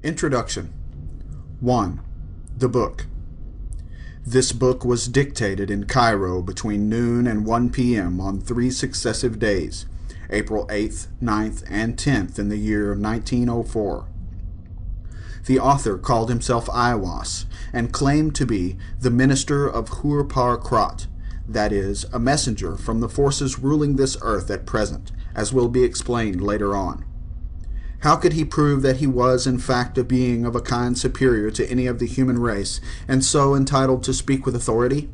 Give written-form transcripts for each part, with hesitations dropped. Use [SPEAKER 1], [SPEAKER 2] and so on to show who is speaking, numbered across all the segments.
[SPEAKER 1] Introduction. 1. The book. This book was dictated in Cairo between noon and 1 p.m. on 3 successive days, April 8th, 9th, and 10th in the year 1904. The author called himself Aiwass and claimed to be the minister of Hur-Par Krat, that is, a messenger from the forces ruling this earth at present, as will be explained later on. How could he prove that he was in fact a being of a kind superior to any of the human race, and so entitled to speak with authority?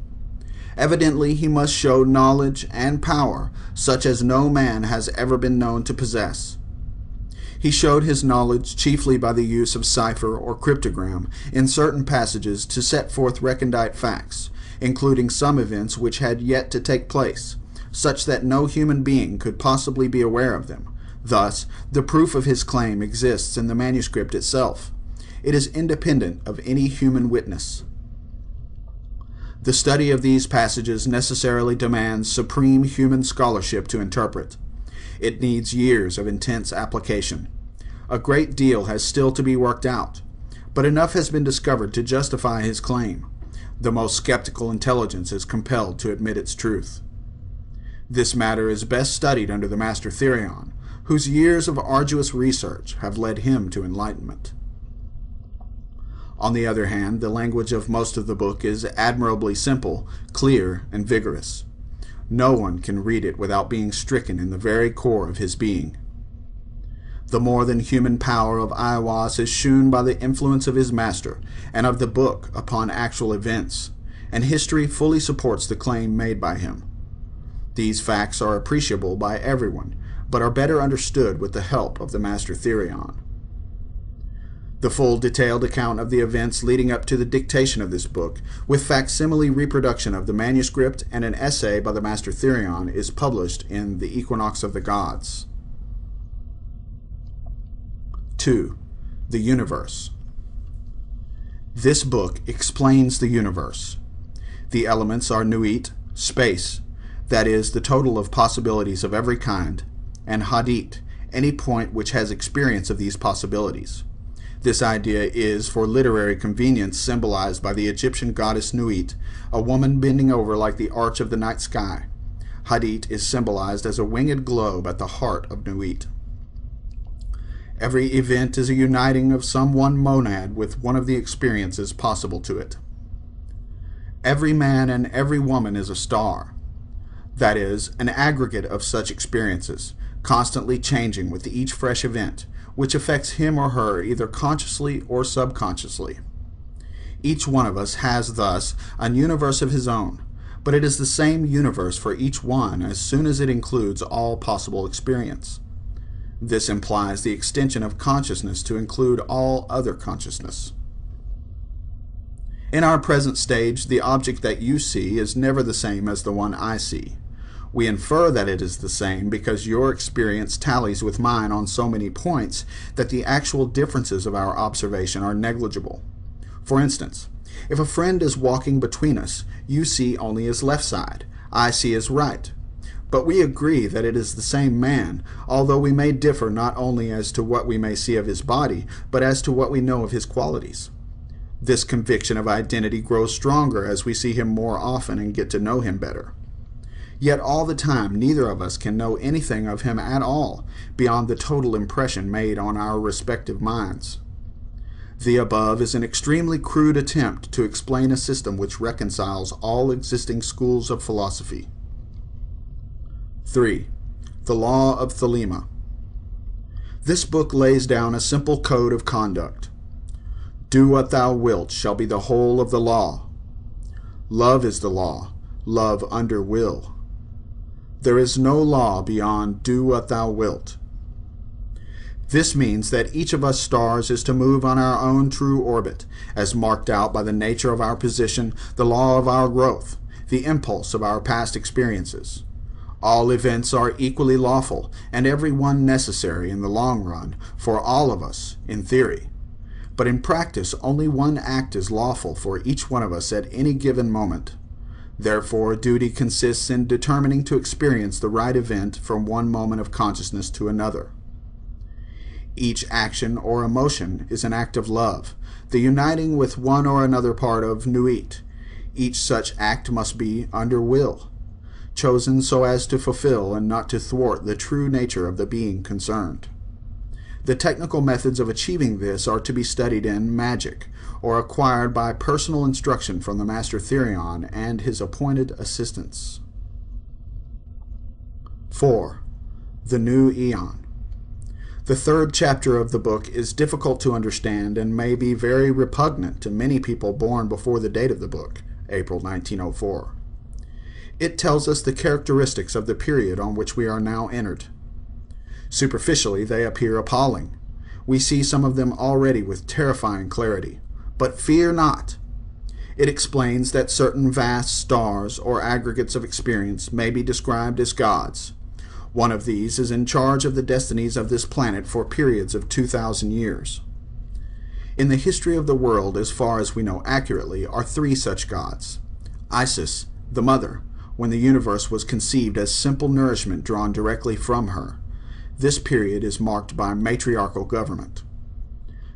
[SPEAKER 1] Evidently he must show knowledge and power such as no man has ever been known to possess. He showed his knowledge chiefly by the use of cipher or cryptogram in certain passages to set forth recondite facts, including some events which had yet to take place, such that no human being could possibly be aware of them. Thus, the proof of his claim exists in the manuscript itself. It is independent of any human witness. The study of these passages necessarily demands supreme human scholarship to interpret. It needs years of intense application. A great deal has still to be worked out, but enough has been discovered to justify his claim. The most skeptical intelligence is compelled to admit its truth. This matter is best studied under the Master Therion, whose years of arduous research have led him to enlightenment. On the other hand, the language of most of the book is admirably simple, clear, and vigorous. No one can read it without being stricken in the very core of his being. The more than human power of Aiwass is shewn by the influence of his master and of the book upon actual events, and history fully supports the claim made by him. These facts are appreciable by everyone, but are better understood with the help of the Master Therion. The full detailed account of the events leading up to the dictation of this book, with facsimile reproduction of the manuscript and an essay by the Master Therion, is published in The Equinox of the Gods. 2. The Universe. This book explains the universe. The elements are Nuit, space, that is, the total of possibilities of every kind, and Hadit, any point which has experience of these possibilities. This idea is, for literary convenience, symbolized by the Egyptian goddess Nuit, a woman bending over like the arch of the night sky. Hadit is symbolized as a winged globe at the heart of Nuit. Every event is a uniting of some one monad with one of the experiences possible to it. Every man and every woman is a star, that is, an aggregate of such experiences, constantly changing with each fresh event, which affects him or her either consciously or subconsciously. Each one of us has thus a universe of his own, but it is the same universe for each one as soon as it includes all possible experience. This implies the extension of consciousness to include all other consciousness. In our present stage, the object that you see is never the same as the one I see. We infer that it is the same because your experience tallies with mine on so many points that the actual differences of our observation are negligible. For instance, if a friend is walking between us, you see only his left side, I see his right. But we agree that it is the same man, although we may differ not only as to what we may see of his body, but as to what we know of his qualities. This conviction of identity grows stronger as we see him more often and get to know him better. Yet all the time, neither of us can know anything of him at all, beyond the total impression made on our respective minds. The above is an extremely crude attempt to explain a system which reconciles all existing schools of philosophy. 3. The Law of Thelema. This book lays down a simple code of conduct. Do what thou wilt shall be the whole of the law. Love is the law, love under will. There is no law beyond do what thou wilt. This means that each of us stars is to move on our own true orbit, as marked out by the nature of our position, the law of our growth, the impulse of our past experiences. All events are equally lawful, and every one necessary in the long run, for all of us, in theory. But in practice, only one act is lawful for each one of us at any given moment. Therefore, duty consists in determining to experience the right event from one moment of consciousness to another. Each action or emotion is an act of love, the uniting with one or another part of Nuit. Each such act must be under will, chosen so as to fulfill and not to thwart the true nature of the being concerned. The technical methods of achieving this are to be studied in magic, or acquired by personal instruction from the Master Therion and his appointed assistants. 4. The New Aeon. The third chapter of the book is difficult to understand and may be very repugnant to many people born before the date of the book, April 1904. It tells us the characteristics of the period on which we are now entered. Superficially, they appear appalling. We see some of them already with terrifying clarity. But fear not. It explains that certain vast stars or aggregates of experience may be described as gods. One of these is in charge of the destinies of this planet for periods of 2,000 years. In the history of the world, as far as we know accurately, are 3 such gods. Isis, the mother, when the universe was conceived as simple nourishment drawn directly from her. This period is marked by matriarchal government.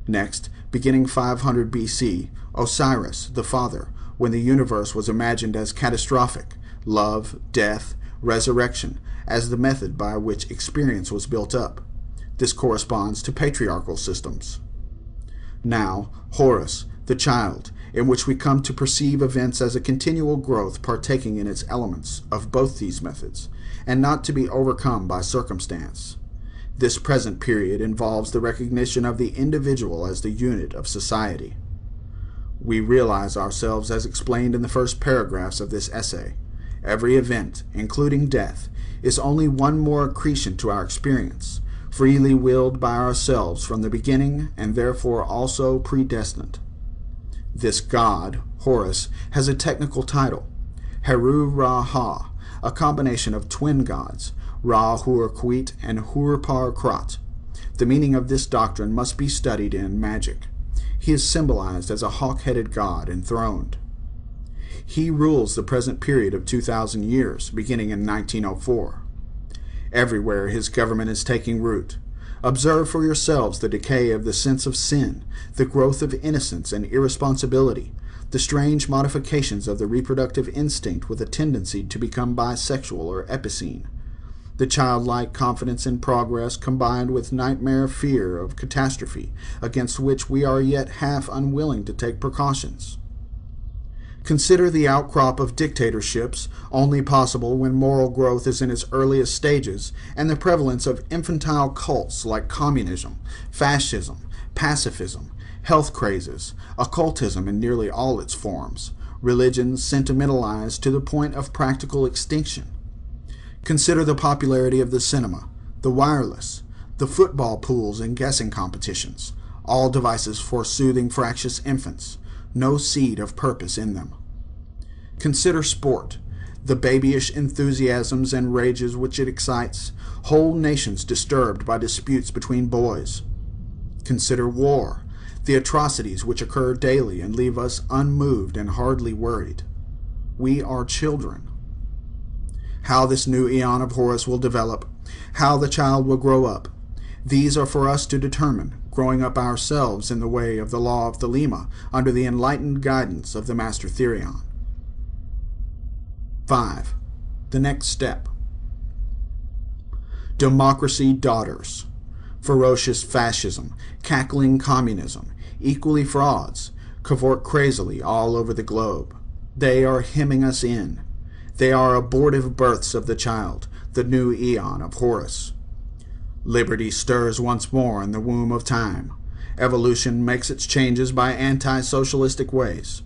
[SPEAKER 1] Next, beginning 500 BC, Osiris, the father, when the universe was imagined as catastrophic, love, death, resurrection, as the method by which experience was built up. This corresponds to patriarchal systems. Now, Horus, the child, in which we come to perceive events as a continual growth partaking in its elements of both these methods, and not to be overcome by circumstance. This present period involves the recognition of the individual as the unit of society. We realize ourselves as explained in the first paragraphs of this essay. Every event, including death, is only one more accretion to our experience, freely willed by ourselves from the beginning and therefore also predestined. This god, Horus, has a technical title, Heru-Ra-Ha, a combination of twin gods, Ra-Hur-Khwit and Hur-Par-Krat. The meaning of this doctrine must be studied in magic. He is symbolized as a hawk-headed god enthroned. He rules the present period of 2,000 years, beginning in 1904. Everywhere his government is taking root. Observe for yourselves the decay of the sense of sin, the growth of innocence and irresponsibility, the strange modifications of the reproductive instinct with a tendency to become bisexual or epicene, the childlike confidence in progress combined with nightmare fear of catastrophe, against which we are yet half unwilling to take precautions. Consider the outcrop of dictatorships, only possible when moral growth is in its earliest stages, and the prevalence of infantile cults like communism, fascism, pacifism, health crazes, occultism in nearly all its forms, religions sentimentalized to the point of practical extinction. Consider the popularity of the cinema, the wireless, the football pools and guessing competitions, all devices for soothing fractious infants, no seed of purpose in them. Consider sport, the babyish enthusiasms and rages which it excites, whole nations disturbed by disputes between boys. Consider war, the atrocities which occur daily and leave us unmoved and hardly worried. We are children. How this new aeon of Horus will develop, how the child will grow up, these are for us to determine, growing up ourselves in the way of the law of Thelema under the enlightened guidance of the Master Therion. 5. The next step. Democracy daughters. Ferocious fascism, cackling communism, equally frauds, cavort crazily all over the globe. They are hemming us in. They are abortive births of the child, the new aeon of Horus. Liberty stirs once more in the womb of time. Evolution makes its changes by anti-socialistic ways.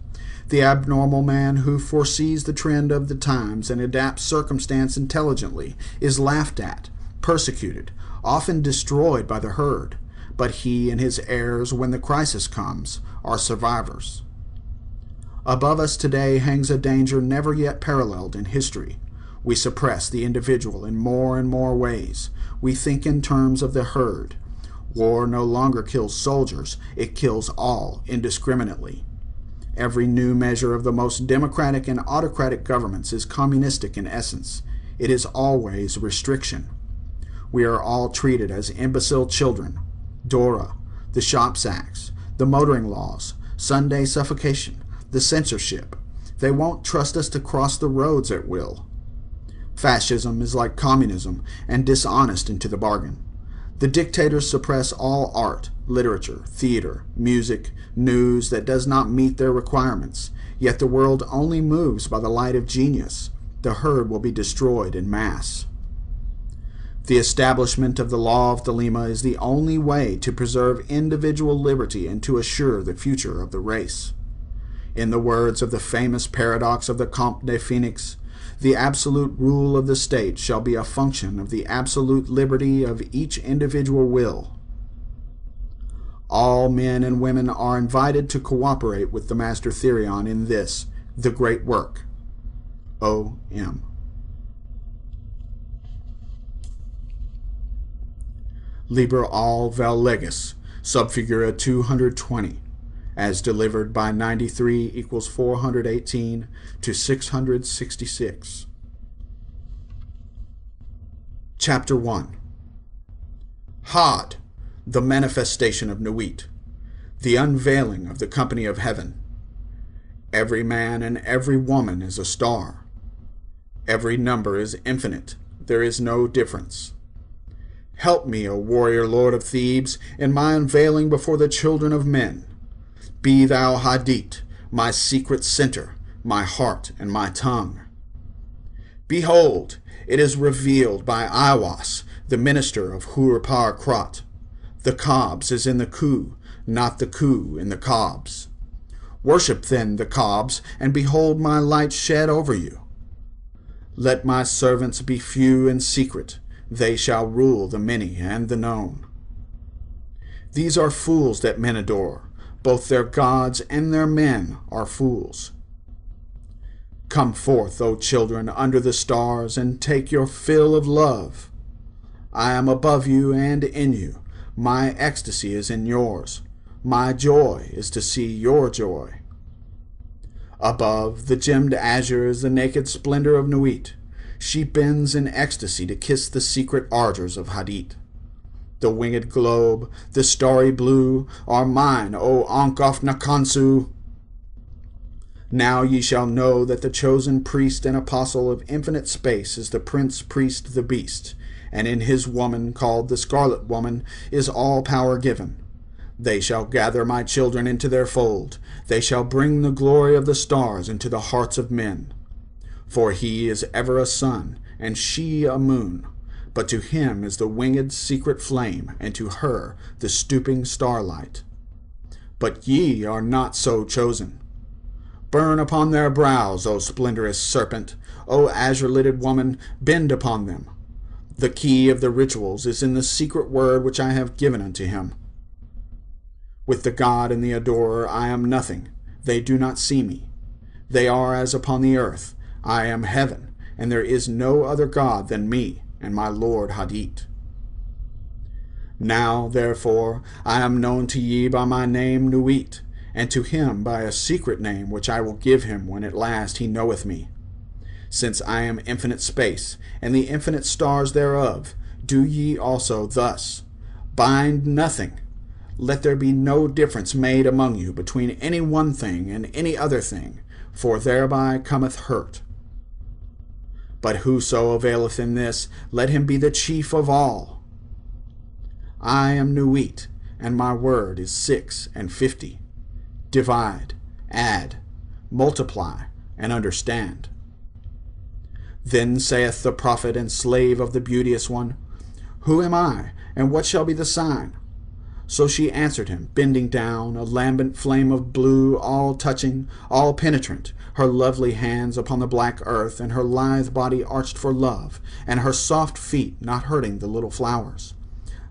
[SPEAKER 1] The abnormal man who foresees the trend of the times and adapts circumstance intelligently is laughed at, persecuted, often destroyed by the herd, but he and his heirs, when the crisis comes, are survivors. Above us today hangs a danger never yet paralleled in history. We suppress the individual in more and more ways. We think in terms of the herd. War no longer kills soldiers, it kills all indiscriminately. Every new measure of the most democratic and autocratic governments is communistic in essence. It is always restriction. We are all treated as imbecile children. DORA, the shop sacks, the motoring laws, Sunday suffocation, the censorship. They won't trust us to cross the roads at will. Fascism is like communism and dishonest into the bargain. The dictators suppress all art, literature, theater, music, news that does not meet their requirements, yet the world only moves by the light of genius. The herd will be destroyed in mass. The establishment of the law of Thelema is the only way to preserve individual liberty and to assure the future of the race. In the words of the famous paradox of the Comte de Phoenix, the absolute rule of the state shall be a function of the absolute liberty of each individual will. All men and women are invited to cooperate with the Master Therion in this, the great work. O.M. Liber al vel legis, subfigura 220, as delivered by 93 equals 418 to 666. Chapter 1. Hod, the manifestation of Nuit, the unveiling of the company of heaven. Every man and every woman is a star. Every number is infinite. There is no difference. Help me, O warrior lord of Thebes, in my unveiling before the children of men. Be thou Hadit, my secret center, my heart and my tongue. Behold, it is revealed by Iwas, the minister of Hur-Par-Krat. The cobs is in the coup, not the coup in the cobs. Worship then the cobs, and behold my light shed over you. Let my servants be few and secret, they shall rule the many and the known. These are fools that men adore, both their gods and their men are fools. Come forth, O children, under the stars, and take your fill of love. I am above you and in you. My ecstasy is in yours. My joy is to see your joy. Above, the gemmed azure is the naked splendor of Nuit. She bends in ecstasy to kiss the secret ardors of Hadit. The winged globe, the starry blue, are mine, O Ankh of Nakansu. Now ye shall know that the chosen priest and apostle of infinite space is the prince priest the beast, and in his woman, called the Scarlet Woman, is all power given. They shall gather my children into their fold. They shall bring the glory of the stars into the hearts of men. For he is ever a sun, and she a moon. But to him is the winged secret flame, and to her the stooping starlight. But ye are not so chosen. Burn upon their brows, O splendorous serpent, O azure-lidded woman, bend upon them. The key of the rituals is in the secret word which I have given unto him. With the god and the adorer I am nothing. They do not see me. They are as upon the earth. I am heaven, and there is no other god than me and my lord Hadit. Now, therefore, I am known to ye by my name Nuit, and to him by a secret name which I will give him when at last he knoweth me. Since I am infinite space, and the infinite stars thereof, do ye also thus. Bind nothing. Let there be no difference made among you between any one thing and any other thing, for thereby cometh hurt. But whoso availeth in this, let him be the chief of all. I am Nuit, and my word is 6 and 50. Divide, add, multiply, and understand. Then saith the prophet and slave of the beauteous one, Who am I, and what shall be the sign? So she answered him, bending down, a lambent flame of blue, all touching, all penetrant, her lovely hands upon the black earth, and her lithe body arched for love, and her soft feet not hurting the little flowers.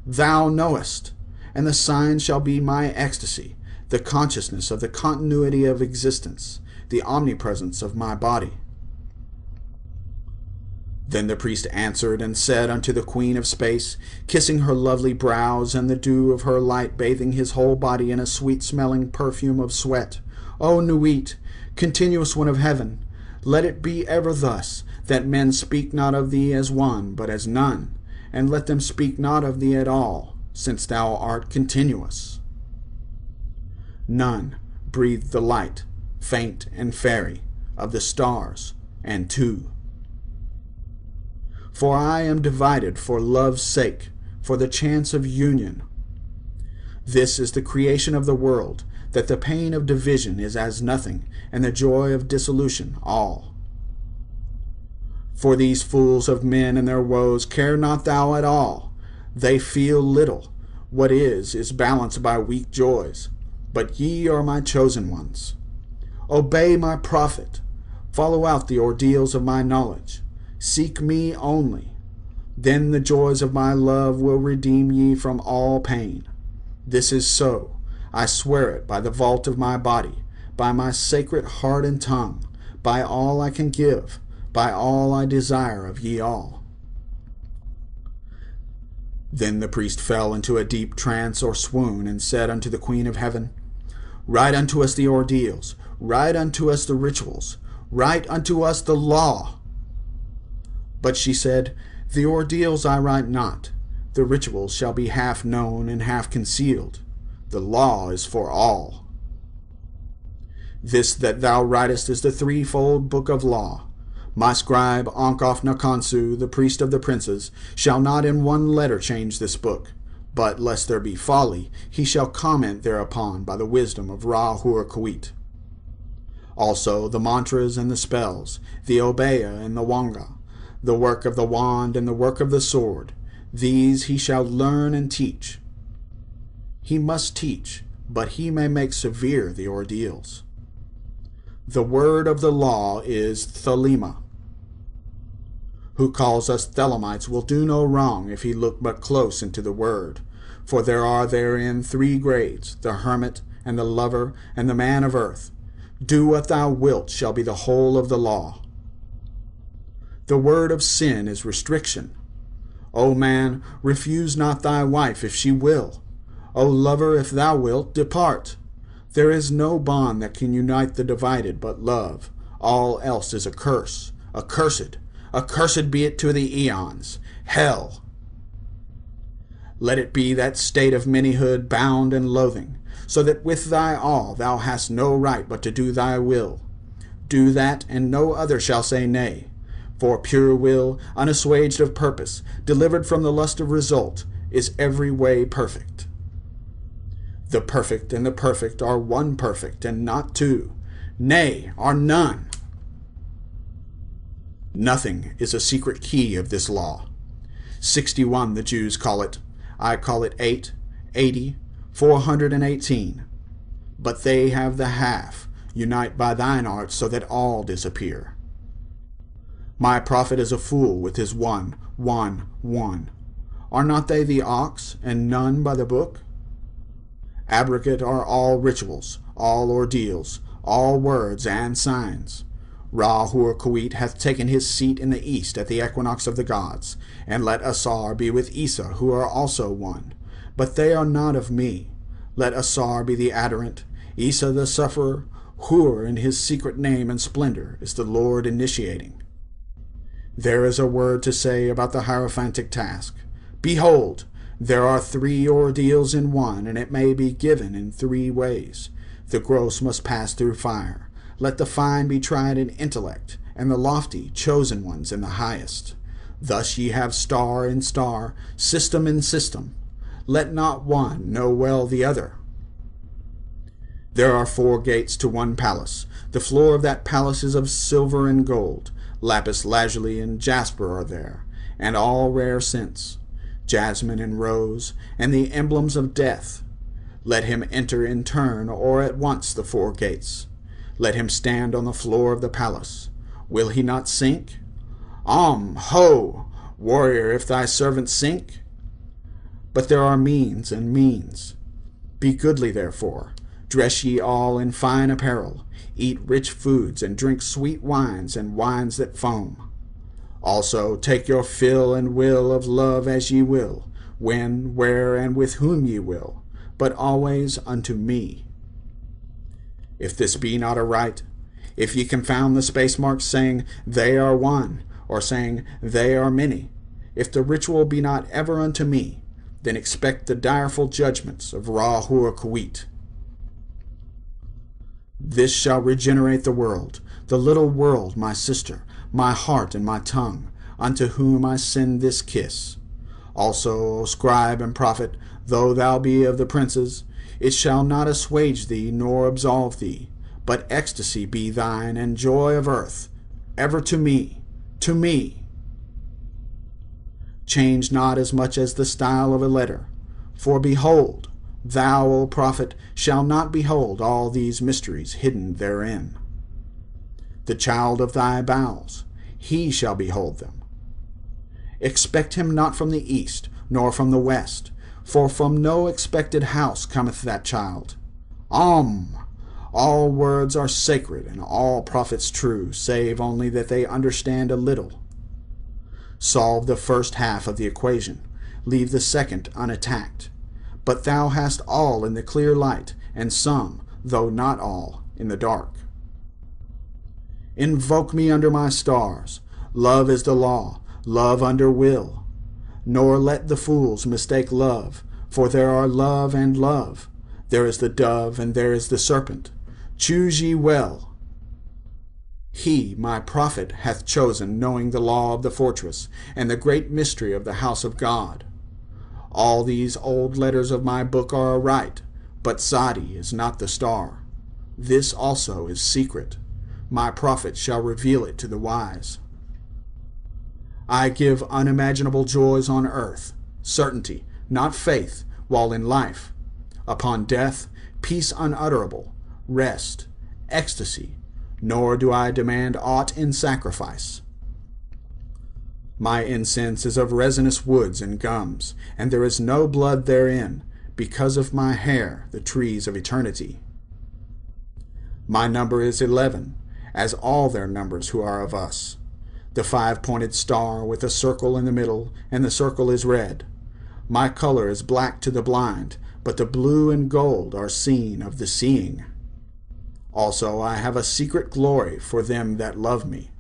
[SPEAKER 1] Thou knowest, and the sign shall be my ecstasy, the consciousness of the continuity of existence, the omnipresence of my body. Then the priest answered and said unto the queen of space, kissing her lovely brows, and the dew of her light bathing his whole body in a sweet-smelling perfume of sweat, O Nuit, continuous one of heaven, let it be ever thus, that men speak not of thee as one, but as none, and let them speak not of thee at all, since thou art continuous. None breathe the light, faint and fairy, of the stars and two. For I am divided for love's sake, for the chance of union. This is the creation of the world, that the pain of division is as nothing, and the joy of dissolution all. For these fools of men and their woes care not thou at all. They feel little. What is balanced by weak joys. But ye are my chosen ones. Obey my prophet. Follow out the ordeals of my knowledge. Seek me only. Then the joys of my love will redeem ye from all pain. This is so. I swear it by the vault of my body, by my sacred heart and tongue, by all I can give, by all I desire of ye all. Then the priest fell into a deep trance or swoon, and said unto the Queen of Heaven, Write unto us the ordeals, write unto us the rituals, write unto us the law. But she said, The ordeals I write not, the rituals shall be half known and half concealed. The law is for all. This that thou writest is the threefold book of law. My scribe Onkof Nakansu, the priest of the princes, shall not in one letter change this book, but lest there be folly, he shall comment thereupon by the wisdom of Ra-Hur-Kuit. Also the mantras and the spells, the obeya and the wanga, the work of the wand and the work of the sword, these he shall learn and teach. He must teach, but he may make severe the ordeals. The word of the law is Thelema. Who calls us Thelemites will do no wrong if he look but close into the word, for there are therein 3 grades, the hermit and the lover and the man of earth. Do what thou wilt shall be the whole of the law. The word of sin is restriction. O man, refuse not thy wife if she will. O lover, if thou wilt, depart. There is no bond that can unite the divided but love. All else is a curse, accursed. Accursed be it to the eons. Hell. Let it be that state of manyhood bound and loathing, so that with thy all thou hast no right but to do thy will. Do that, and no other shall say nay. For pure will, unassuaged of purpose, delivered from the lust of result, is every way perfect. The perfect and the perfect are one perfect, and not two. Nay, are none. Nothing is a secret key of this law. 61 the Jews call it. I call it 8, 80, 418. But they have the half. Unite by thine art so that all disappear. My prophet is a fool with his 1, 1, 1. Are not they the ox, and none by the book? Abrogate are all rituals, all ordeals, all words and signs. Ra-Hur-Kuit hath taken his seat in the east at the equinox of the gods, and let Asar be with Issa, who are also one. But they are not of me. Let Asar be the adorant, Issa the sufferer. Hur in his secret name and splendor is the Lord initiating. There is a word to say about the hierophantic task. Behold, there are 3 ordeals in one, and it may be given in 3 ways. The gross must pass through fire. Let the fine be tried in intellect, and the lofty chosen ones in the highest. Thus ye have star in star, system in system. Let not one know well the other. There are 4 gates to one palace. The floor of that palace is of silver and gold. Lapis lazuli and jasper are there, and all rare scents, jasmine and rose, and the emblems of death. Let him enter in turn or at once the 4 gates. Let him stand on the floor of the palace. Will he not sink? Ho, warrior, if thy servant sink. But there are means and means. Be goodly therefore. Dress ye all in fine apparel. Eat rich foods, and drink sweet wines, and wines that foam. Also take your fill and will of love as ye will, when, where, and with whom ye will, but always unto me. If this be not aright, if ye confound the space marks, saying, they are one, or saying, they are many, if the ritual be not ever unto me, then expect the direful judgments of Ra-Hur-Khwit. This shall regenerate the world, the little world, my sister, my heart and my tongue, unto whom I send this kiss. Also, O scribe and prophet, though thou be of the princes, it shall not assuage thee nor absolve thee, but ecstasy be thine and joy of earth, ever to me, to me. Change not as much as the style of a letter, for behold, thou, O prophet, shalt not behold all these mysteries hidden therein. The child of thy bowels, he shall behold them. Expect him not from the east, nor from the west, for from no expected house cometh that child. All words are sacred, and all prophets true, save only that they understand a little. Solve the first half of the equation, leave the second unattacked. But thou hast all in the clear light, and some, though not all, in the dark. Invoke me under my stars. Love is the law, love under will. Nor let the fools mistake love, for there are love and love. There is the dove, and there is the serpent. Choose ye well. He, my prophet, hath chosen, knowing the law of the fortress, and the great mystery of the house of God. All these old letters of my book are aright, but Sadi is not the star. This also is secret. My prophet shall reveal it to the wise. I give unimaginable joys on earth, certainty, not faith, while in life. Upon death, peace unutterable, rest, ecstasy, nor do I demand aught in sacrifice. My incense is of resinous woods and gums, and there is no blood therein, because of my hair, the trees of eternity. My number is 11, as all their numbers who are of us. The 5-pointed star with a circle in the middle, and the circle is red. My color is black to the blind, but the blue and gold are seen of the seeing. Also I have a secret glory for them that love me.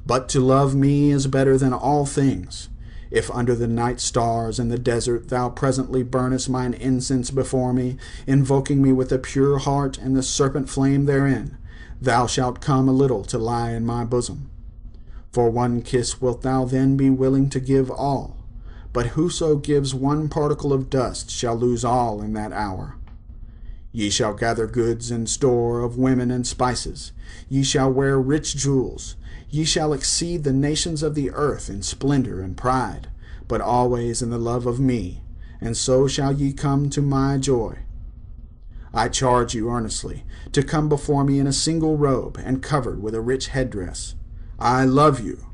[SPEAKER 1] But to love me is better than all things. If under the night stars in the desert thou presently burnest mine incense before me, invoking me with a pure heart and the serpent flame therein, thou shalt come a little to lie in my bosom. For one kiss wilt thou then be willing to give all, but whoso gives one particle of dust shall lose all in that hour. Ye shall gather goods and store of women and spices. Ye shall wear rich jewels. Ye shall exceed the nations of the earth in splendor and pride, but always in the love of me, and so shall ye come to my joy. I charge you earnestly to come before me in a single robe and covered with a rich headdress. I love you.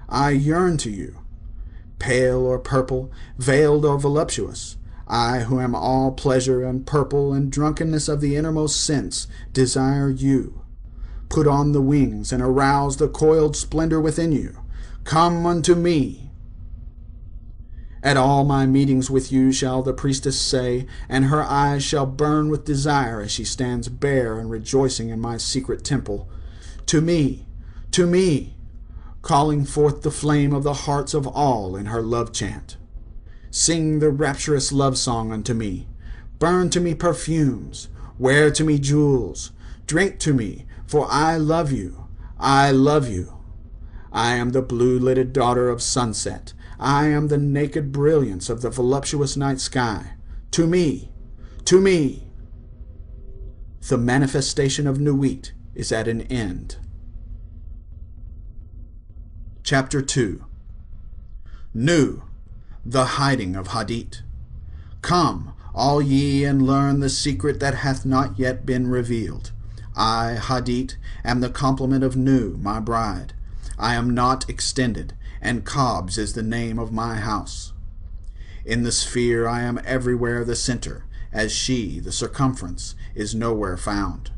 [SPEAKER 1] I yearn to you. Pale or purple, veiled or voluptuous, I, who am all pleasure and purple and drunkenness of the innermost sense, desire you. Put on the wings and arouse the coiled splendor within you. Come unto me. At all my meetings with you shall the priestess say, and her eyes shall burn with desire as she stands bare and rejoicing in my secret temple. To me, calling forth the flame of the hearts of all in her love chant. Sing the rapturous love song unto me. Burn to me perfumes. Wear to me jewels. Drink to me, for I love you. I love you. I am the blue-lidded daughter of sunset. I am the naked brilliance of the voluptuous night sky. To me, to me. The manifestation of Nuit is at an end. Chapter 2. Nu, the hiding of Hadit. Come, all ye, and learn the secret that hath not yet been revealed. I, Hadit, am the complement of Nu, my bride. I am not extended, and Cobs is the name of my house. In the sphere I am everywhere the center, as she, the circumference, is nowhere found.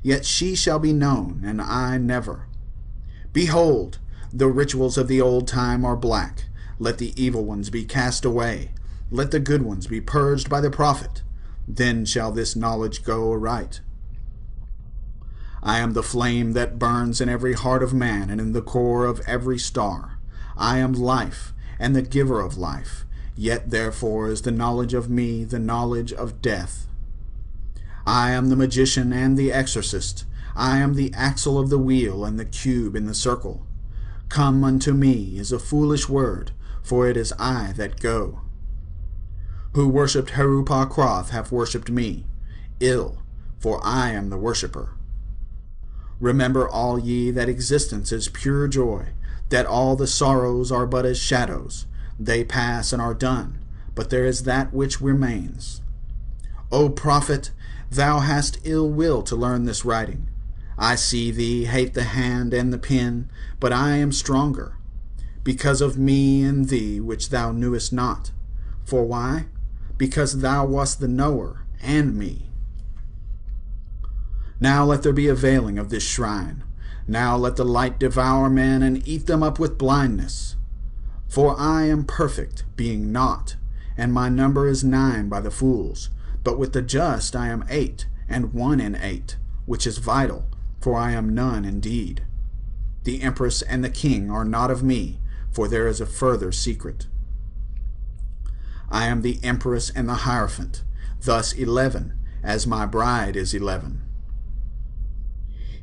[SPEAKER 1] Yet she shall be known, and I never. Behold, the rituals of the old time are black. Let the evil ones be cast away. Let the good ones be purged by the prophet. Then shall this knowledge go aright. I am the flame that burns in every heart of man and in the core of every star. I am life, and the giver of life, yet therefore is the knowledge of me the knowledge of death. I am the magician and the exorcist. I am the axle of the wheel and the cube in the circle. Come unto me is a foolish word, for it is I that go. Who worshipped Heru-pa-Kroth have worshipped me. Ill, for I am the worshipper. Remember all ye that existence is pure joy, that all the sorrows are but as shadows. They pass and are done, but there is that which remains. O prophet, thou hast ill will to learn this writing. I see thee hate the hand and the pen, but I am stronger, because of me and thee which thou knewest not. For why? Because thou wast the knower and me. Now let there be a veiling of this shrine. Now let the light devour men and eat them up with blindness. For I am perfect, being naught, and my number is 9 by the fools. But with the just I am 8, and 1 in 8, which is vital, for I am none indeed. The empress and the king are not of me, for there is a further secret. I am the empress and the hierophant, thus 11, as my bride is 11.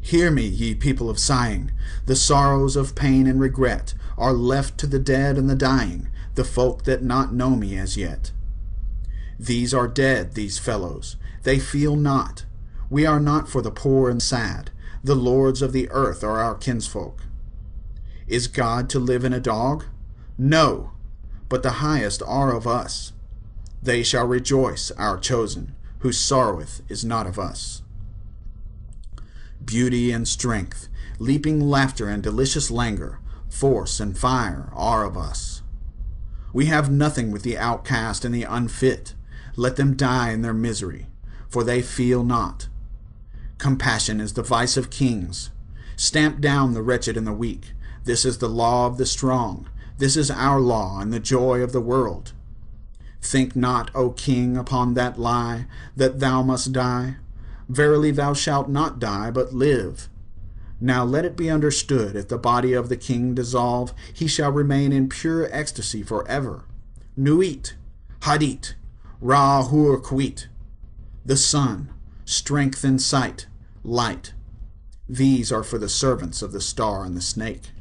[SPEAKER 1] Hear me, ye people of sighing. The sorrows of pain and regret are left to the dead and the dying, the folk that not know me as yet. These are dead, these fellows. They feel not. We are not for the poor and sad. The lords of the earth are our kinsfolk. Is God to live in a dog? No, but the highest are of us. They shall rejoice, our chosen, who sorroweth is not of us. Beauty and strength, leaping laughter and delicious languor, force and fire are of us. We have nothing with the outcast and the unfit. Let them die in their misery, for they feel not. Compassion is the vice of kings. Stamp down the wretched and the weak. This is the law of the strong. This is our law and the joy of the world. Think not, O king, upon that lie, that thou must die. Verily thou shalt not die, but live. Now let it be understood, if the body of the king dissolve, he shall remain in pure ecstasy forever. Nuit, Hadit, Ra-hur-Kwit, the sun, strength and sight, light. These are for the servants of the star and the snake.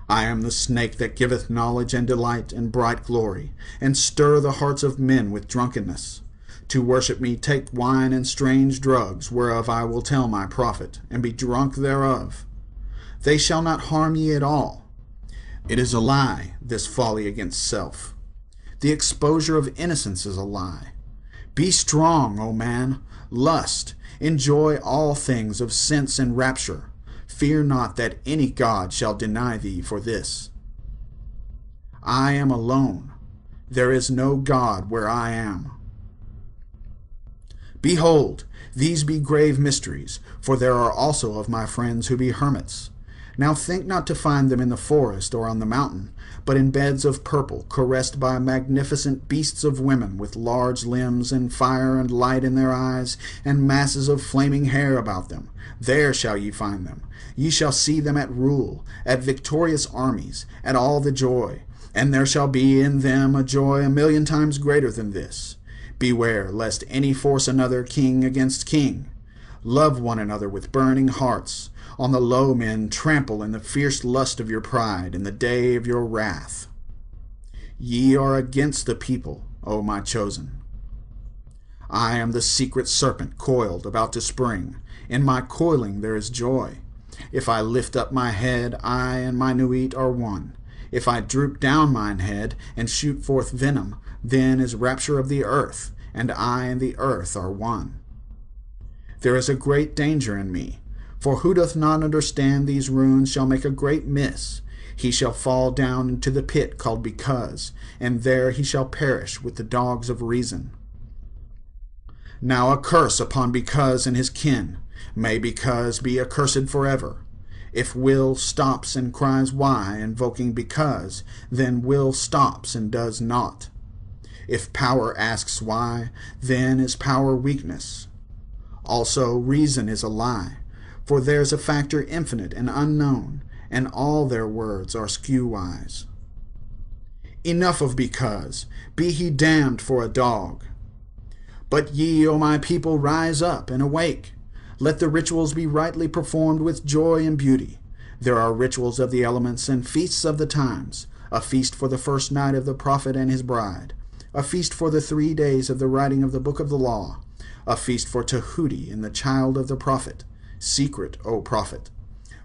[SPEAKER 1] I am the snake that giveth knowledge and delight and bright glory, and stir the hearts of men with drunkenness. To worship me take wine and strange drugs, whereof I will tell my prophet, and be drunk thereof. They shall not harm ye at all. It is a lie, this folly against self. The exposure of innocence is a lie. Be strong, O man, lust, enjoy all things of sense and rapture. Fear not that any god shall deny thee for this. I am alone. There is no god where I am. Behold, these be grave mysteries, for there are also of my friends who be hermits. Now think not to find them in the forest or on the mountain, but in beds of purple, caressed by magnificent beasts of women, with large limbs, and fire and light in their eyes, and masses of flaming hair about them. There shall ye find them. Ye shall see them at rule, at victorious armies, at all the joy, and there shall be in them a joy 1,000,000 times greater than this. Beware lest any force another king against king. Love one another with burning hearts. On the low men trample in the fierce lust of your pride, in the day of your wrath. Ye are against the people, O my chosen. I am the secret serpent coiled, about to spring. In my coiling there is joy. If I lift up my head, I and my Nuit are one. If I droop down mine head, and shoot forth venom, then is rapture of the earth, and I and the earth are one. There is a great danger in me, for who doth not understand these runes shall make a great miss. He shall fall down into the pit called Because, and there he shall perish with the dogs of reason. Now a curse upon Because and his kin. May Because be accursed forever. If will stops and cries why, invoking Because, then will stops and does not. If power asks why, then is power weakness. Also reason is a lie, for there's a factor infinite and unknown, and all their words are skew-wise. Enough of because. Be he damned for a dog. But ye, O my people, rise up and awake. Let the rituals be rightly performed with joy and beauty. There are rituals of the elements and feasts of the times, a feast for the first night of the prophet and his bride, a feast for the 3 days of the writing of the book of the law, a feast for Tahuti and the child of the prophet, secret, O prophet,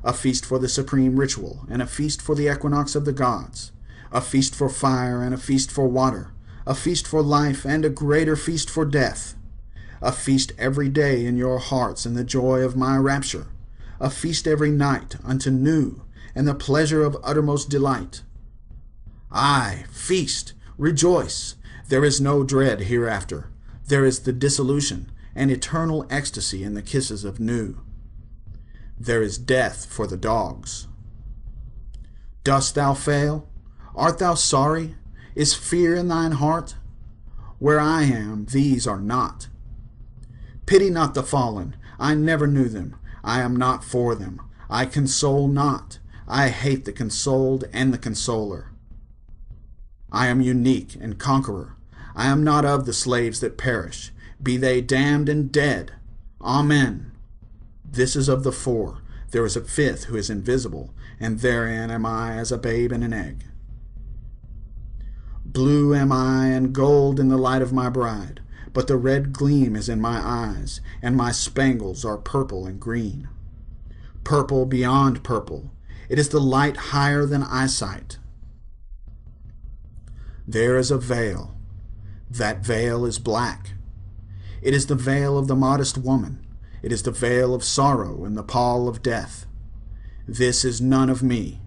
[SPEAKER 1] a feast for the supreme ritual, and a feast for the equinox of the gods, a feast for fire and a feast for water, a feast for life and a greater feast for death, a feast every day in your hearts in the joy of my rapture, a feast every night unto new and the pleasure of uttermost delight. Aye, feast, rejoice, there is no dread hereafter, there is the dissolution and eternal ecstasy in the kisses of new. There is death for the dogs. Dost thou fail? Art thou sorry? Is fear in thine heart? Where I am, these are not. Pity not the fallen. I never knew them. I am not for them. I console not. I hate the consoled and the consoler. I am unique and conqueror. I am not of the slaves that perish. Be they damned and dead. Amen. This is of the four. There is a fifth who is invisible, and therein am I as a babe in an egg. Blue am I, and gold in the light of my bride, but the red gleam is in my eyes, and my spangles are purple and green. Purple beyond purple, it is the light higher than eyesight. There is a veil. That veil is black. It is the veil of the modest woman. It is the veil of sorrow and the pall of death. This is none of me.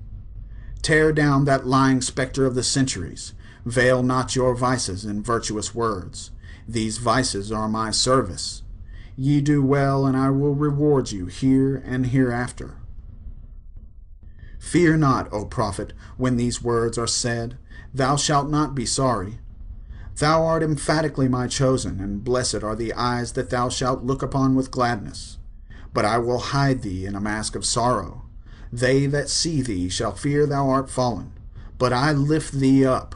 [SPEAKER 1] Tear down that lying spectre of the centuries. Veil not your vices in virtuous words. These vices are my service. Ye do well, and I will reward you here and hereafter. Fear not, O prophet, when these words are said. Thou shalt not be sorry. Thou art emphatically my chosen, and blessed are the eyes that thou shalt look upon with gladness. But I will hide thee in a mask of sorrow. They that see thee shall fear thou art fallen, but I lift thee up.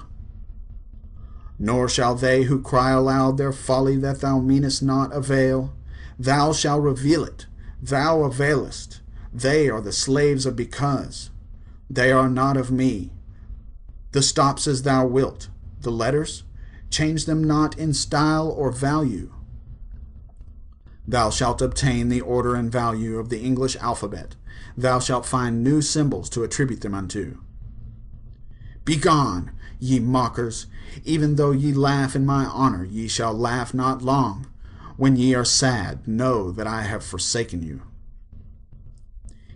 [SPEAKER 1] Nor shall they who cry aloud their folly that thou meanest not avail. Thou shalt reveal it. Thou availest. They are the slaves of because. They are not of me. The stops as thou wilt. The letters, change them not in style or value. Thou shalt obtain the order and value of the English alphabet. Thou shalt find new symbols to attribute them unto. Begone, ye mockers! Even though ye laugh in my honor, ye shall laugh not long. When ye are sad, know that I have forsaken you.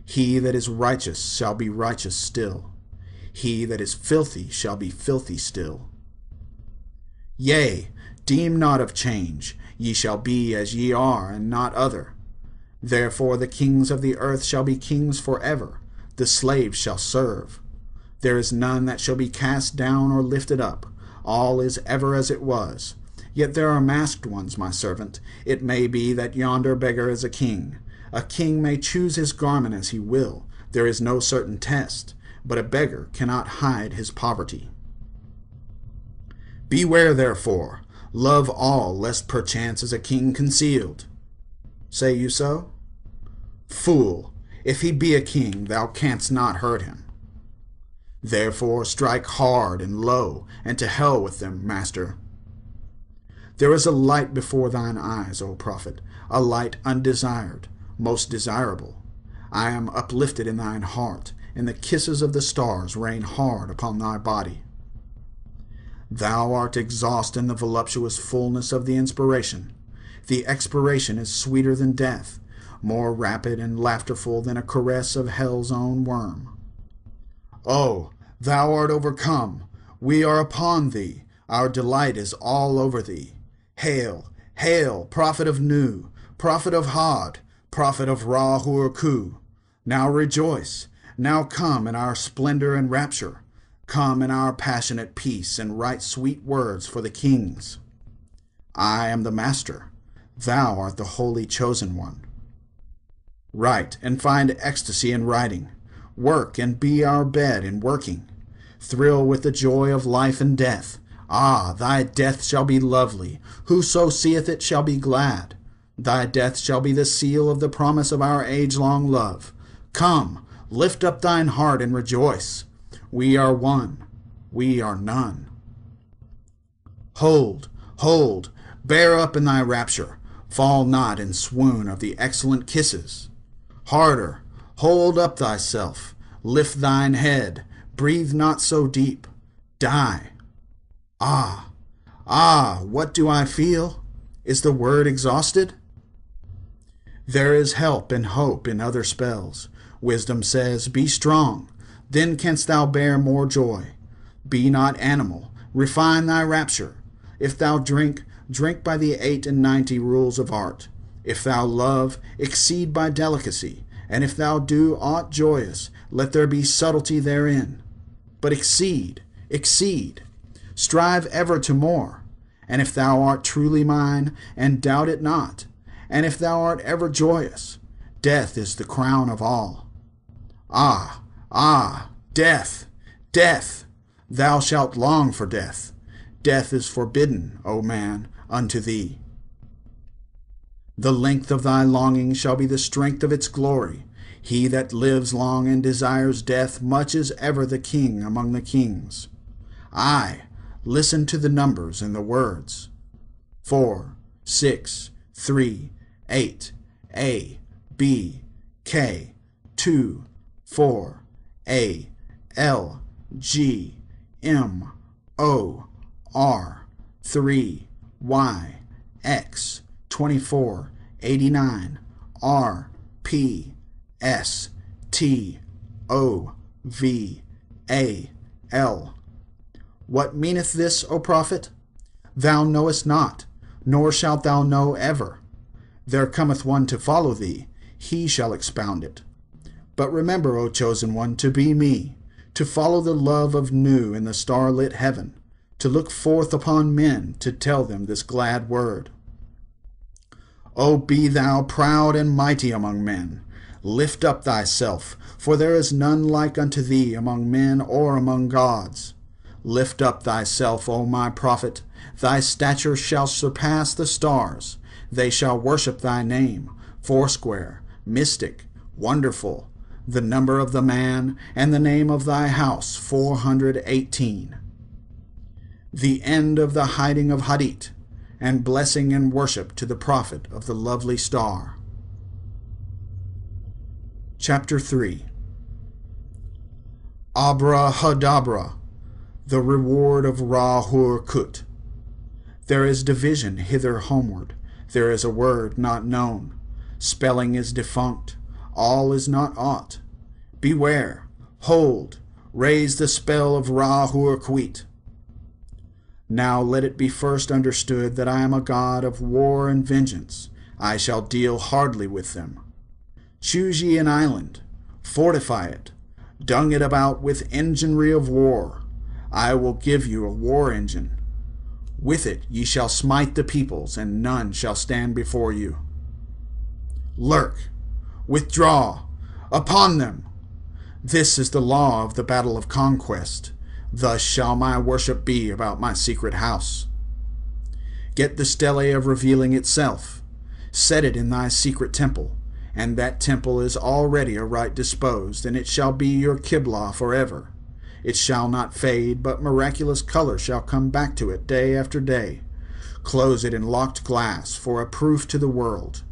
[SPEAKER 1] He that is righteous shall be righteous still. He that is filthy shall be filthy still. Yea, deem not of change. Ye shall be as ye are, and not other. Therefore the kings of the earth shall be kings forever. The slaves shall serve. There is none that shall be cast down or lifted up. All is ever as it was. Yet there are masked ones, my servant. It may be that yonder beggar is a king. A king may choose his garment as he will. There is no certain test. But a beggar cannot hide his poverty. Beware, therefore. Love all, lest perchance is a king concealed. Say you so? Fool, if he be a king, thou canst not hurt him. Therefore strike hard and low, and to hell with them, master. There is a light before thine eyes, O prophet, a light undesired, most desirable. I am uplifted in thine heart, and the kisses of the stars rain hard upon thy body. Thou art exhaust in the voluptuous fullness of the inspiration. The expiration is sweeter than death, more rapid and laughterful than a caress of hell's own worm. Oh, thou art overcome. We are upon thee. Our delight is all over thee. Hail, hail, prophet of Nu, prophet of Hod, prophet of Ra-Hur-Ku. Now rejoice. Now come in our splendor and rapture. Come in our passionate peace, and write sweet words for the kings. I am the master. Thou art the holy chosen one. Write, and find ecstasy in writing. Work, and be our bed in working. thrill with the joy of life and death. Ah, thy death shall be lovely. Whoso seeth it shall be glad. Thy death shall be the seal of the promise of our age-long love. Come, lift up thine heart and rejoice. We are one, we are none. Hold, hold, bear up in thy rapture. Fall not in swoon of the excellent kisses. Harder, hold up thyself. Lift thine head, breathe not so deep. Die. Ah, ah, what do I feel? Is the word exhausted? There is help and hope in other spells. Wisdom says, be strong, then canst thou bear more joy. Be not animal, refine thy rapture. If thou drink, drink by the 98 rules of art. If thou love, exceed by delicacy. And if thou do aught joyous, let there be subtlety therein. But exceed, exceed. Strive ever to more. And if thou art truly mine, and doubt it not, and if thou art ever joyous, death is the crown of all. Ah, ah, death, death! Thou shalt long for death. Death is forbidden, O man, unto thee. The length of thy longing shall be the strength of its glory. He that lives long and desires death much is ever the king among the kings. Aye, listen to the numbers and the words. 4, 6, 3, 8, A, B, K, 2, 4, A, L, G, M, O, R, 3, Y, X, 24, 89, R, P, S, T, O, V, A, L. What meaneth this, O prophet? Thou knowest not, nor shalt thou know ever. There cometh one to follow thee, he shall expound it. But remember, O chosen one, to be me, to follow the love of Nu in the starlit heaven, to look forth upon men, to tell them this glad word. O be thou proud and mighty among men. Lift up thyself, for there is none like unto thee among men or among gods. Lift up thyself, O my prophet. Thy stature shall surpass the stars. They shall worship thy name, foursquare, mystic, wonderful, the number of the man, and the name of thy house, 418. The end of the hiding of Hadit, and blessing and worship to the prophet of the lovely star. Chapter 3. Abrahadabra, the reward of Ra-Hur-Kut. There is division hither homeward. There is a word not known. Spelling is defunct. All is not aught. Beware. Hold. Raise the spell of Ra-Hur-Kuit. Now let it be first understood that I am a god of war and vengeance. I shall deal hardly with them. Choose ye an island. Fortify it. Dung it about with enginery of war. I will give you a war engine. With it ye shall smite the peoples, and none shall stand before you. Lurk, withdraw, upon them. This is the law of the battle of conquest. Thus shall my worship be about my secret house. Get the stele of revealing itself. Set it in thy secret temple, and that temple is already aright disposed, and it shall be your Qibla forever. It shall not fade, but miraculous color shall come back to it day after day. Close it in locked glass for a proof to the world.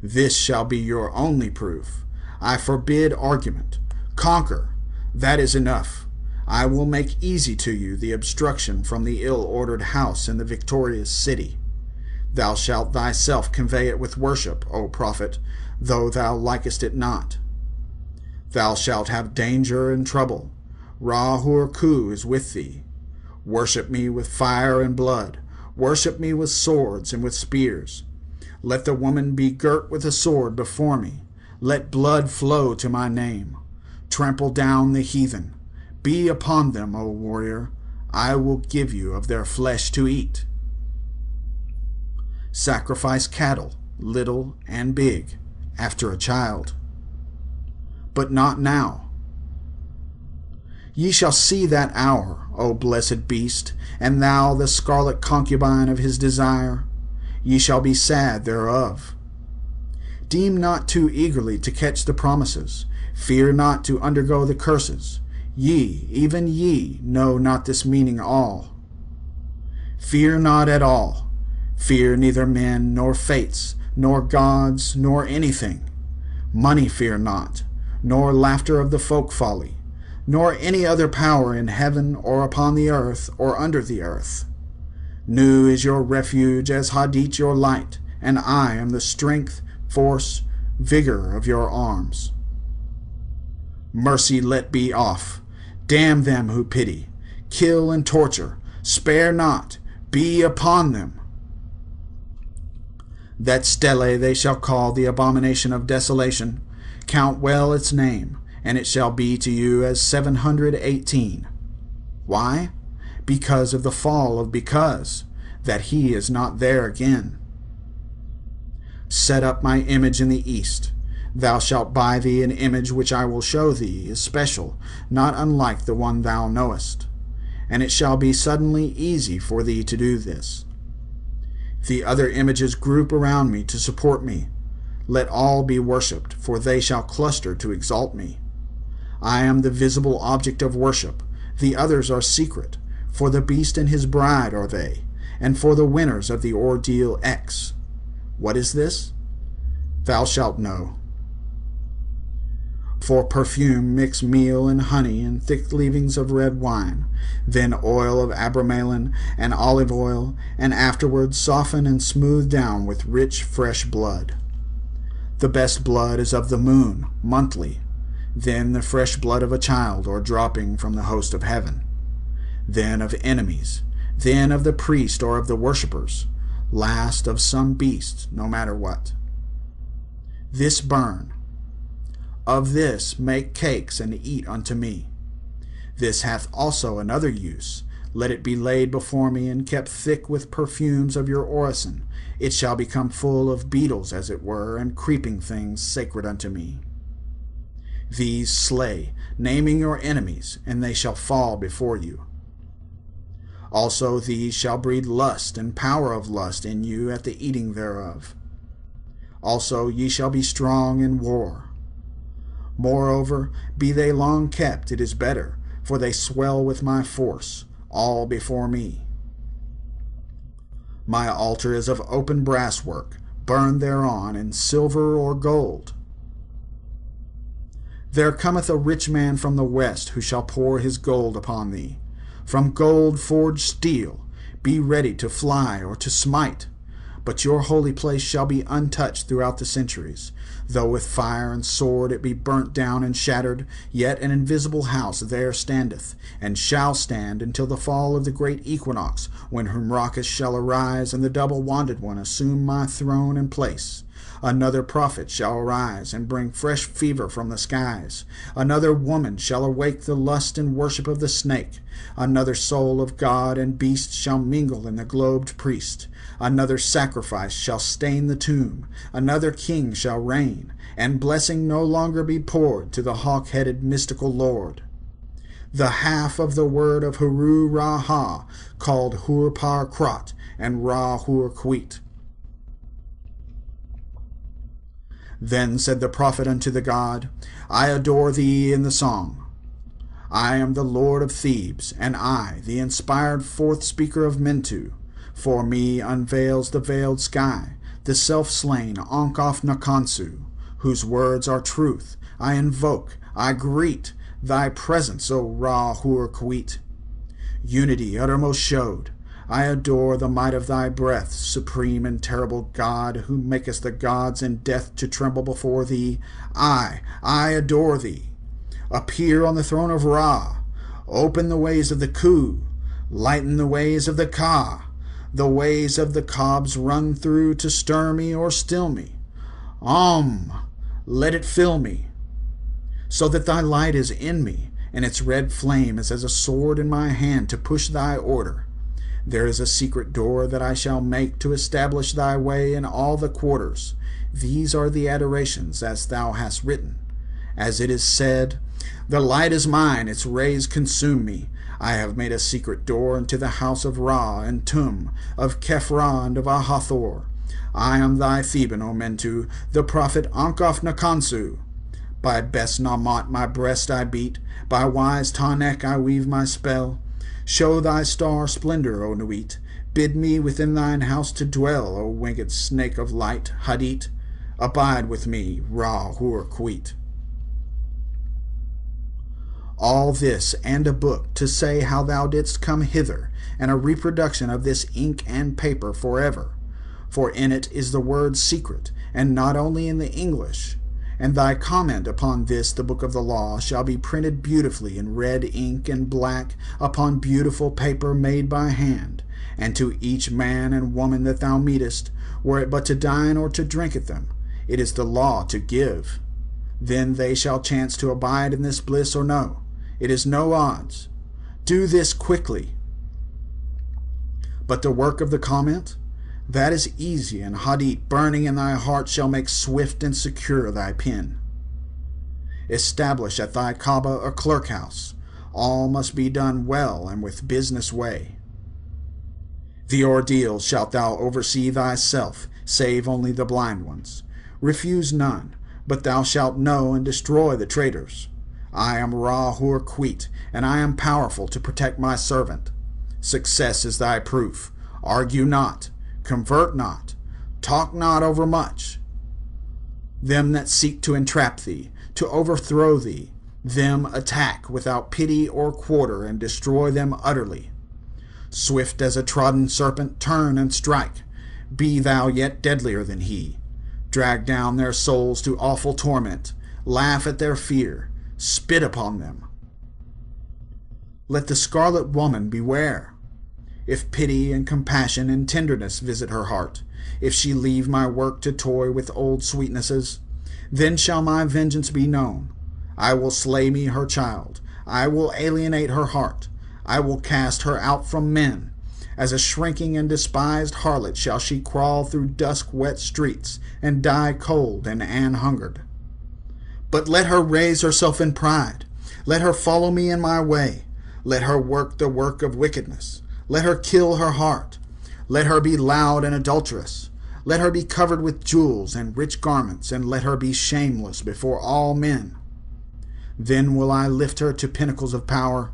[SPEAKER 1] This shall be your only proof. I forbid argument. Conquer. That is enough. I will make easy to you the obstruction from the ill-ordered house in the victorious city. Thou shalt thyself convey it with worship, O prophet, though thou likest it not. Thou shalt have danger and trouble. Ra-Hur-Ku is with thee. Worship me with fire and blood. Worship me with swords and with spears. Let the woman be girt with a sword before me. Let blood flow to my name. Trample down the heathen. Be upon them, O warrior. I will give you of their flesh to eat. Sacrifice cattle, little and big, after a child. But not now. Ye shall see that hour, O blessed beast, and thou the scarlet concubine of his desire. Ye shall be sad thereof. Deem not too eagerly to catch the promises. Fear not to undergo the curses. Ye, even ye, know not this meaning all. Fear not at all. Fear neither men, nor fates, nor gods, nor anything. Money fear not, nor laughter of the folk folly, nor any other power in heaven or upon the earth or under the earth. Nu is your refuge as Hadit your light, and I am the strength, force, vigor of your arms. Mercy let be off. Damn them who pity. Kill and torture. Spare not. Be upon them. That stele they shall call the abomination of desolation. Count well its name, and it shall be to you as 718. Why? Because of the fall of because, that he is not there again. Set up my image in the east. Thou shalt buy thee an image which I will show thee is special, not unlike the one thou knowest. And it shall be suddenly easy for thee to do this. The other images group around me to support me. Let all be worshipped, for they shall cluster to exalt me. I am the visible object of worship. The others are secret. For the beast and his bride are they, and for the winners of the ordeal X. What is this? Thou shalt know. For perfume mix meal and honey and thick leavings of red wine, then oil of abramelin and olive oil, and afterwards soften and smooth down with rich fresh blood. The best blood is of the moon, monthly, then the fresh blood of a child or dropping from the host of heaven, then of enemies, then of the priest or of the worshippers, last of some beast, no matter what. This burn. Of this make cakes and eat unto me. This hath also another use. Let it be laid before me and kept thick with perfumes of your orison. It shall become full of beetles, as it were, and creeping things sacred unto me. These slay, naming your enemies, and they shall fall before you. Also these shall breed lust and power of lust in you at the eating thereof. Also ye shall be strong in war. Moreover, be they long kept, it is better, for they swell with my force, all before me. My altar is of open brass work, burned thereon in silver or gold. There cometh a rich man from the west, who shall pour his gold upon thee. From gold forged steel, be ready to fly or to smite. But your holy place shall be untouched throughout the centuries. Though with fire and sword it be burnt down and shattered, yet an invisible house there standeth, and shall stand until the fall of the great equinox, when Humrachus shall arise, and the double-wanded one assume my throne and place. Another prophet shall arise, and bring fresh fever from the skies. Another woman shall awake the lust and worship of the snake. Another soul of God and beast shall mingle in the globed priest. Another sacrifice shall stain the tomb. Another king shall reign, and blessing no longer be poured to the hawk-headed mystical lord. The half of the word of Huru-Ra-Ha, called Hur-Par-Krat and Ra-Hur-Kwit. Then said the prophet unto the god, I adore thee in the song. I am the lord of Thebes, and I, the inspired fourth speaker of Mentu. For me unveils the veiled sky, the self-slain Onkof-Nakansu, whose words are truth. I invoke, I greet thy presence, O Ra-Hur-Kwit. Unity uttermost showed. I adore the might of thy breath, supreme and terrible God, who makest the gods and death to tremble before thee. I adore thee. Appear on the throne of Ra. Open the ways of the Ku. Lighten the ways of the Ka. The ways of the cobs run through to stir me or still me. Let it fill me, so that thy light is in me, and its red flame is as a sword in my hand to push thy order. There is a secret door that I shall make to establish thy way in all the quarters. These are the adorations, as thou hast written. As it is said, The light is mine, its rays consume me. I have made a secret door into the house of Ra and Tum, of Kefra and of Ahathor. I am thy Theban, O Mentu, the prophet Ankof Nakansu. By best Namat my breast I beat, by wise Tanek I weave my spell. Show thy star splendor, O Nuit. Bid me within thine house to dwell, O winged snake of light, Hadit. Abide with me, Ra Hur Quit. All this and a book to say how thou didst come hither, and a reproduction of this ink and paper forever. For in it is the word secret, and not only in the English. And thy comment upon this, the book of the law, shall be printed beautifully in red ink and black upon beautiful paper made by hand. And to each man and woman that thou meetest, were it but to dine or to drink at them, it is the law to give. Then they shall chance to abide in this bliss or no. It is no odds. Do this quickly. But the work of the comment, that is easy, and Hadit burning in thy heart shall make swift and secure thy pen. Establish at thy Kaaba a clerk house. All must be done well and with business way. The ordeal shalt thou oversee thyself, save only the blind ones. Refuse none, but thou shalt know and destroy the traitors. I am Ra Hur Quit, and I am powerful to protect my servant. Success is thy proof. Argue not, convert not, talk not overmuch. Them that seek to entrap thee, to overthrow thee, them attack without pity or quarter, and destroy them utterly. Swift as a trodden serpent, turn and strike. Be thou yet deadlier than he. Drag down their souls to awful torment. Laugh at their fear. Spit upon them. Let the scarlet woman beware. If pity and compassion and tenderness visit her heart, if she leave my work to toy with old sweetnesses, then shall my vengeance be known. I will slay me her child. I will alienate her heart. I will cast her out from men. As a shrinking and despised harlot shall she crawl through dusk-wet streets and die cold and an-hungered. But let her raise herself in pride. Let her follow me in my way. Let her work the work of wickedness. Let her kill her heart. Let her be loud and adulterous. Let her be covered with jewels and rich garments, and let her be shameless before all men. Then will I lift her to pinnacles of power.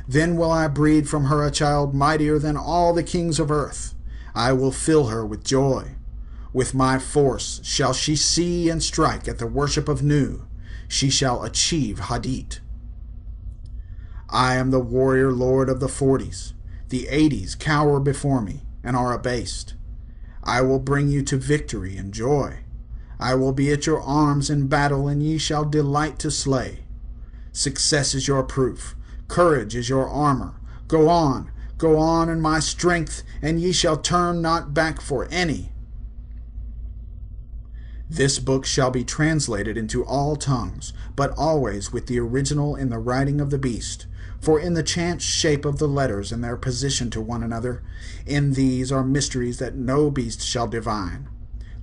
[SPEAKER 1] Then will I breed from her a child mightier than all the kings of earth. I will fill her with joy. With my force shall she see and strike at the worship of Nu. She shall achieve Hadit. I am the warrior lord of the 40s. The 80s cower before me and are abased. I will bring you to victory and joy. I will be at your arms in battle, and ye shall delight to slay. Success is your proof. Courage is your armor. Go on in my strength, and ye shall turn not back for any. This book shall be translated into all tongues, but always with the original in the writing of the beast. For in the chance shape of the letters and their position to one another, in these are mysteries that no beast shall divine.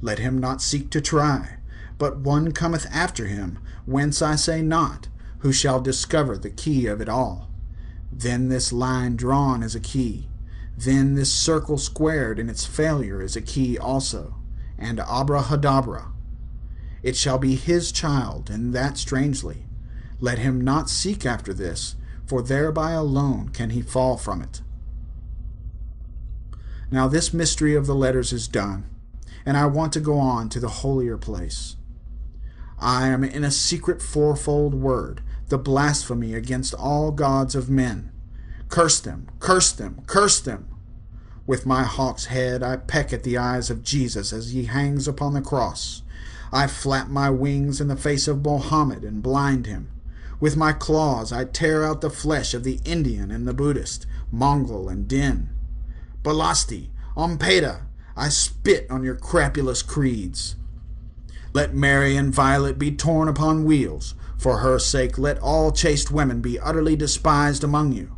[SPEAKER 1] Let him not seek to try, but one cometh after him, whence I say not, who shall discover the key of it all. Then this line drawn is a key. Then this circle squared in its failure is a key also, and abrahadabra. It shall be his child, and that strangely. Let him not seek after this, for thereby alone can he fall from it. Now this mystery of the letters is done, and I want to go on to the holier place. I am in a secret fourfold word, the blasphemy against all gods of men. Curse them, curse them, curse them! With my hawk's head I peck at the eyes of Jesus as he hangs upon the cross. I flap my wings in the face of Mohammed and blind him. With my claws I tear out the flesh of the Indian and the Buddhist, Mongol and Din. Balasti, Ompeda, I spit on your crapulous creeds. Let Mary and Violet be torn upon wheels. For her sake let all chaste women be utterly despised among you.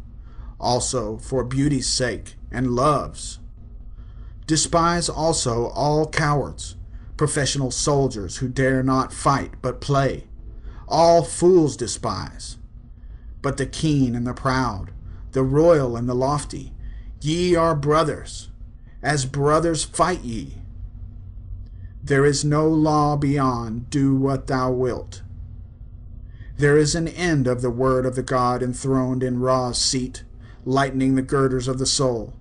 [SPEAKER 1] Also for beauty's sake and love's. Despise also all cowards, professional soldiers who dare not fight but play. all fools despise. But the keen and the proud, the royal and the lofty, ye are brothers, as brothers fight ye. There is no law beyond do what thou wilt. There is an end of the word of the God enthroned in Ra's seat, lightening the girders of the soul.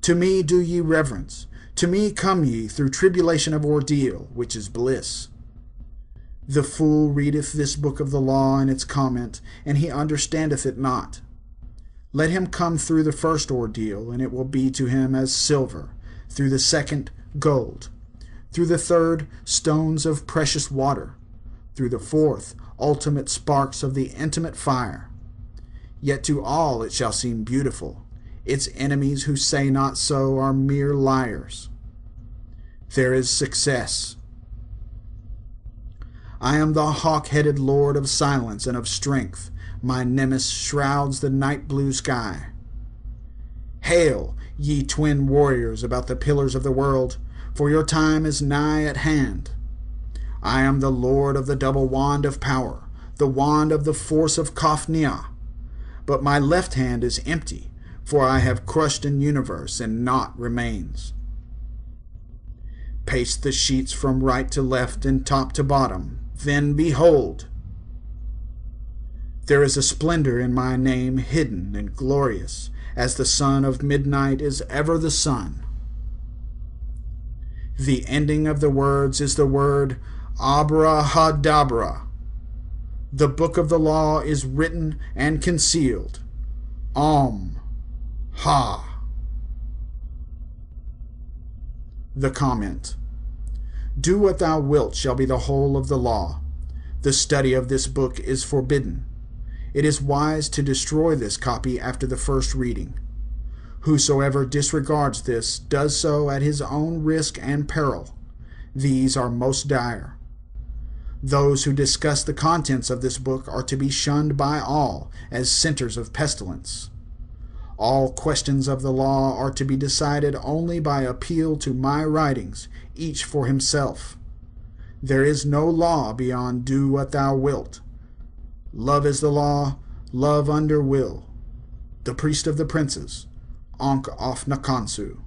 [SPEAKER 1] To me do ye reverence, to me come ye through tribulation of ordeal, which is bliss. The fool readeth this book of the law and its comment, and he understandeth it not. Let him come through the first ordeal, and it will be to him as silver, through the second, gold, through the third, stones of precious water, through the fourth, ultimate sparks of the intimate fire. Yet to all it shall seem beautiful. Its enemies who say not so are mere liars. There is success. I am the hawk-headed lord of silence and of strength. My nemesis shrouds the night blue sky. Hail, ye twin warriors about the pillars of the world, for your time is nigh at hand. I am the lord of the double wand of power, the wand of the force of Kafnia. But my left hand is empty, for I have crushed an universe, and naught remains. Paste the sheets from right to left and top to bottom, then behold! There is a splendor in my name hidden and glorious, as the son of midnight is ever the sun. The ending of the words is the word Abrahadabra. The book of the law is written and concealed. Ha. The comment. Do what thou wilt shall be the whole of the law. The study of this book is forbidden. It is wise to destroy this copy after the first reading. Whosoever disregards this does so at his own risk and peril. These are most dire. Those who discuss the contents of this book are to be shunned by all as centers of pestilence. All questions of the law are to be decided only by appeal to my writings, each for himself. There is no law beyond do what thou wilt. Love is the law, love under will. The priest of the princes, Ankh of Nakansu.